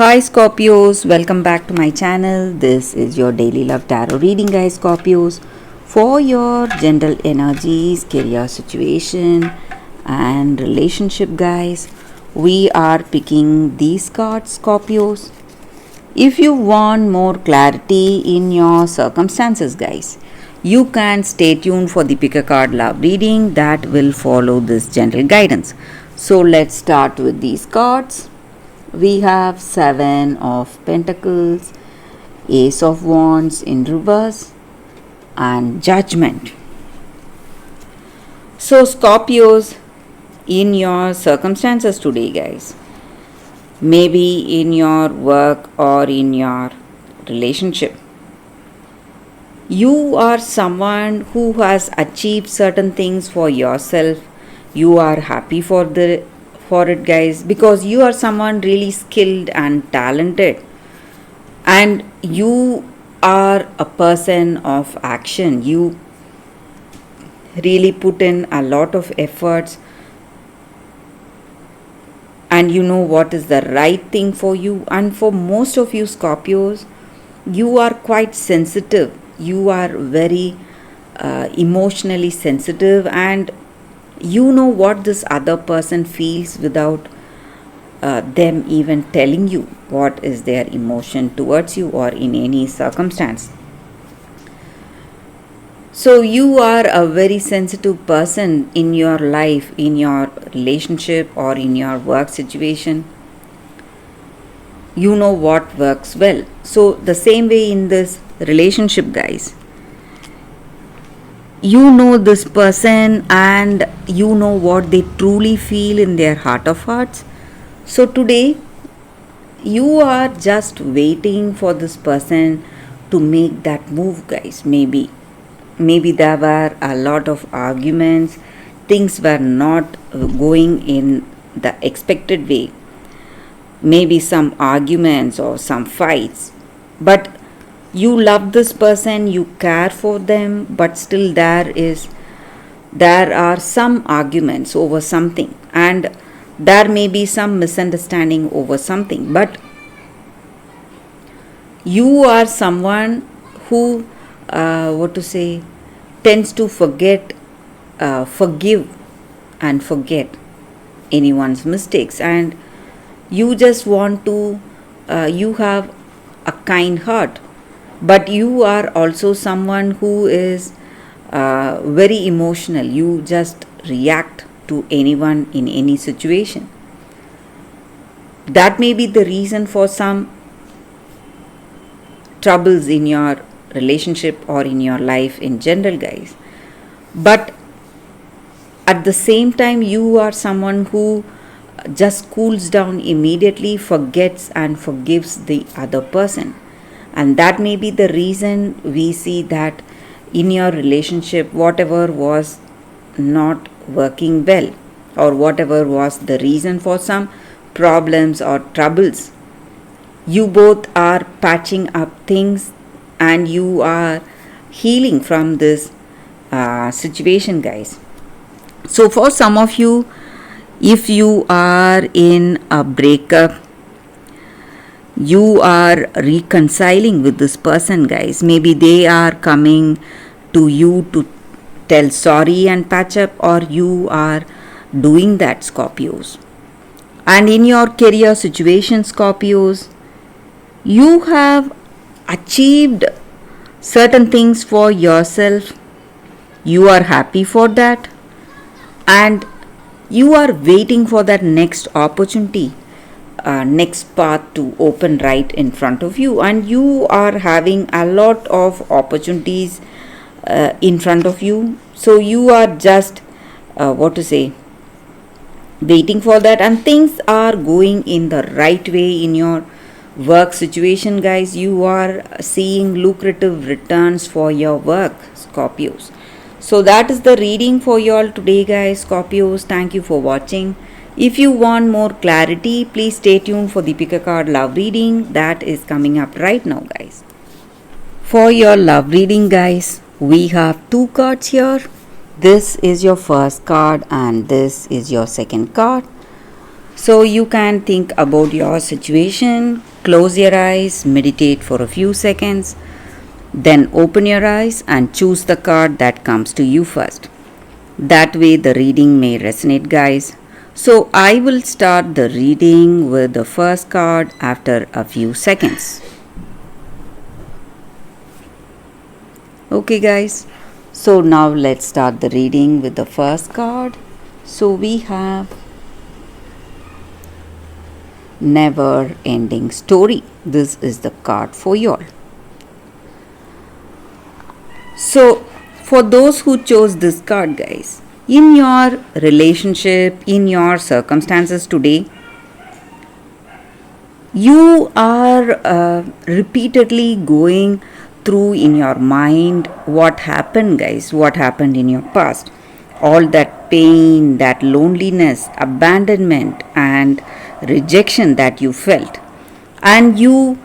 Hi Scorpios, welcome back to my channel. This is your daily love tarot reading, guys. Scorpios, for your general energies, career situation, and relationship, guys. We are picking these cards, Scorpios. If you want more clarity in your circumstances, guys, you can stay tuned for the pick a card love reading that will follow this general guidance. So let's start with these cards. We have Seven of Pentacles, Ace of Wands in reverse, and Judgment. So Scorpios, in your circumstances today, guys, maybe in your work or in your relationship, you are someone who has achieved certain things for yourself. You are happy for it, guys, because you are someone really skilled and talented, and you are a person of action. You really put in a lot of efforts, and you know what is the right thing for you. And for most of you Scorpios, you are quite sensitive. You are very emotionally sensitive, and you know what this other person feels without them even telling you what is their emotion towards you or in any circumstance. So you are a very sensitive person in your life, in your relationship or in your work situation. You know what works well. So the same way in this relationship, guys, you know this person and you know what they truly feel in their heart of hearts. So today you are just waiting for this person to make that move, guys. Maybe there were a lot of arguments, things were not going in the expected way, maybe some arguments or some fights, but you love this person, you care for them, but still there are some arguments over something, and there may be some misunderstanding over something. But you are someone who tends to forgive and forget anyone's mistakes, and you just want to you have a kind heart. But you are also someone who is very emotional. You just react to anyone in any situation. That may be the reason for some troubles in your relationship or in your life in general, guys. But at the same time, you are someone who just cools down immediately, forgets and forgives the other person. And that may be the reason we see that in your relationship, whatever was not working well, or whatever was the reason for some problems or troubles, you both are patching up things and you are healing from this situation, guys. So for some of you, if you are in a breakup, you are reconciling with this person, guys. Maybe they are coming to you to tell sorry and patch up, or you are doing that, Scorpios. And in your career situation, Scorpios, you have achieved certain things for yourself. You are happy for that, and you are waiting for that next opportunity, next path to open right in front of you. And you are having a lot of opportunities in front of you. So you are just waiting for that, and things are going in the right way in your work situation, guys. You are seeing lucrative returns for your work, Scorpios. So that is the reading for you all today, guys, Scorpios. Thank you for watching. If you want more clarity, please stay tuned for the pick a card love reading that is coming up right now, guys. For your love reading, guys, we have two cards here. This is your first card and this is your second card. So you can think about your situation, close your eyes, meditate for a few seconds, then open your eyes and choose the card that comes to you first. That way the reading may resonate, guys. So I will start the reading with the first card after a few seconds. Okay, guys. So now let's start the reading with the first card. So we have Never Ending Story. This is the card for you all. So, for those who chose this card, guys, in your relationship, in your circumstances today, you are repeatedly going through in your mind what happened, guys, what happened in your past. All that pain, that loneliness, abandonment, and rejection that you felt. And you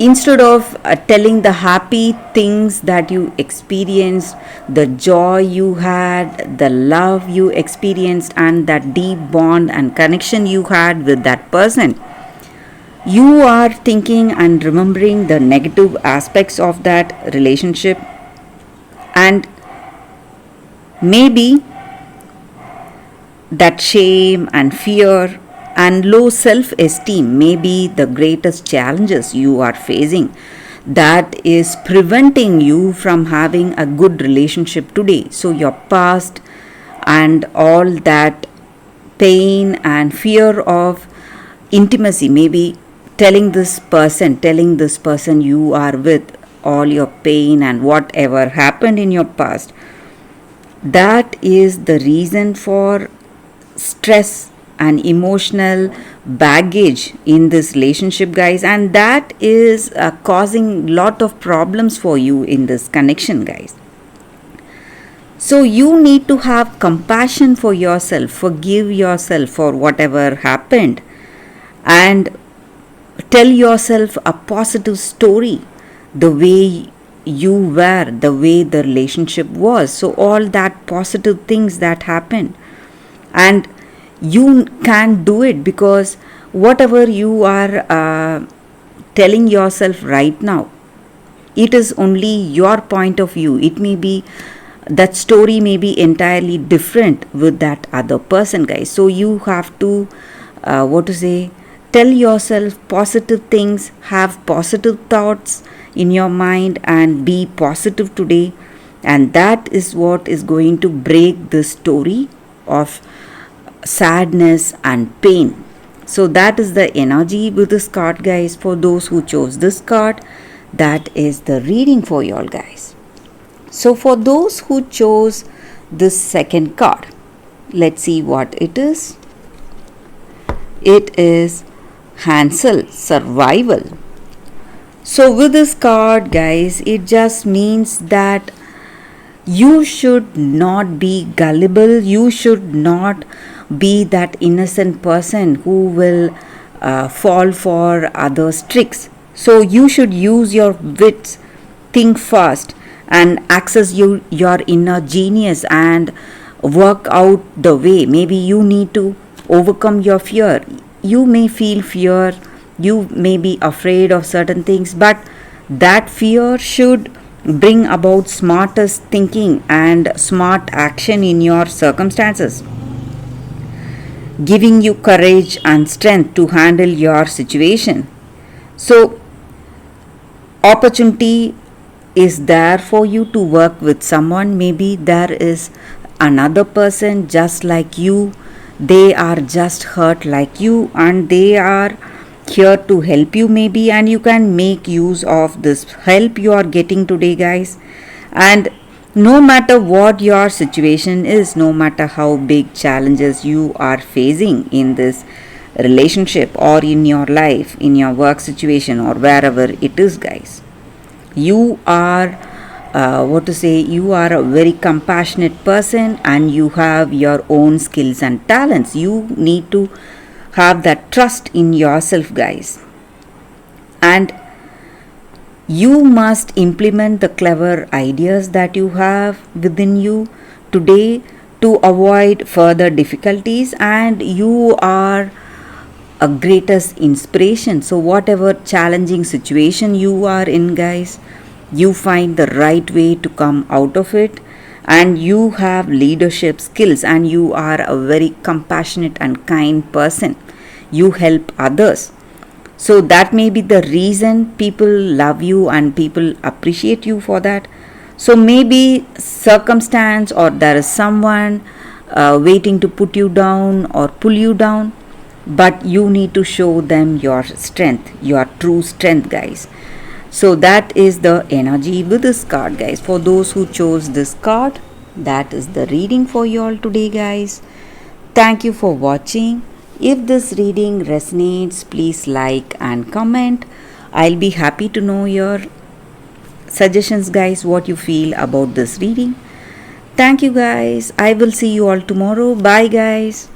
instead of telling the happy things that you experienced, the joy you had, the love you experienced, and that deep bond and connection you had with that person, you are thinking and remembering the negative aspects of that relationship, and maybe that shame and fear and low self esteem may be the greatest challenges you are facing that is preventing you from having a good relationship today. So, your past and all that pain and fear of intimacy, maybe telling this person you are with all your pain and whatever happened in your past, that is the reason for stress and emotional baggage in this relationship, guys, and that is causing lot of problems for you in this connection, guys. So you need to have compassion for yourself, forgive yourself for whatever happened, and tell yourself a positive story, the way you were, the way the relationship was. So all that positive things that happened, and you can do it, because whatever you are telling yourself right now, it is only your point of view. It may be that story may be entirely different with that other person, guys. So you have to tell yourself positive things, have positive thoughts in your mind, and be positive today, and that is what is going to break the story of sadness and pain. So that is the energy with this card, guys. For those who chose this card, that is the reading for you all, guys. So for those who chose this second card, let's see what it is. It is Hansel, Survival. So with this card, guys, it just means that you should not be gullible. You should not be that innocent person who will fall for others' tricks. So you should use your wits, think fast, and access your inner genius and work out the way. Maybe you need to overcome your fear. You may feel fear, you may be afraid of certain things, but that fear should bring about smartest thinking and smart action in your circumstances, giving you courage and strength to handle your situation. So, opportunity is there for you to work with someone. Maybe there is another person just like you, they are just hurt like you, and they are here to help you, maybe, and you can make use of this help you are getting today, guys. And no matter what your situation is, no matter how big challenges you are facing in this relationship or in your life, in your work situation or wherever it is, guys, you are you are a very compassionate person, and you have your own skills and talents. You need to have that trust in yourself, guys, and you must implement the clever ideas that you have within you today to avoid further difficulties, and you are a greatest inspiration. So whatever challenging situation you are in, guys, you find the right way to come out of it, and you have leadership skills, and you are a very compassionate and kind person. You help others, so that may be the reason people love you and people appreciate you for that. So maybe circumstance, or there is someone waiting to put you down or pull you down, but you need to show them your strength, your true strength, guys. So that is the energy with this card, guys. For those who chose this card, that is the reading for you all today, guys. Thank you for watching. If this reading resonates, please like and comment. I'll be happy to know your suggestions, guys, what you feel about this reading. Thank you, guys. I will see you all tomorrow. Bye, guys.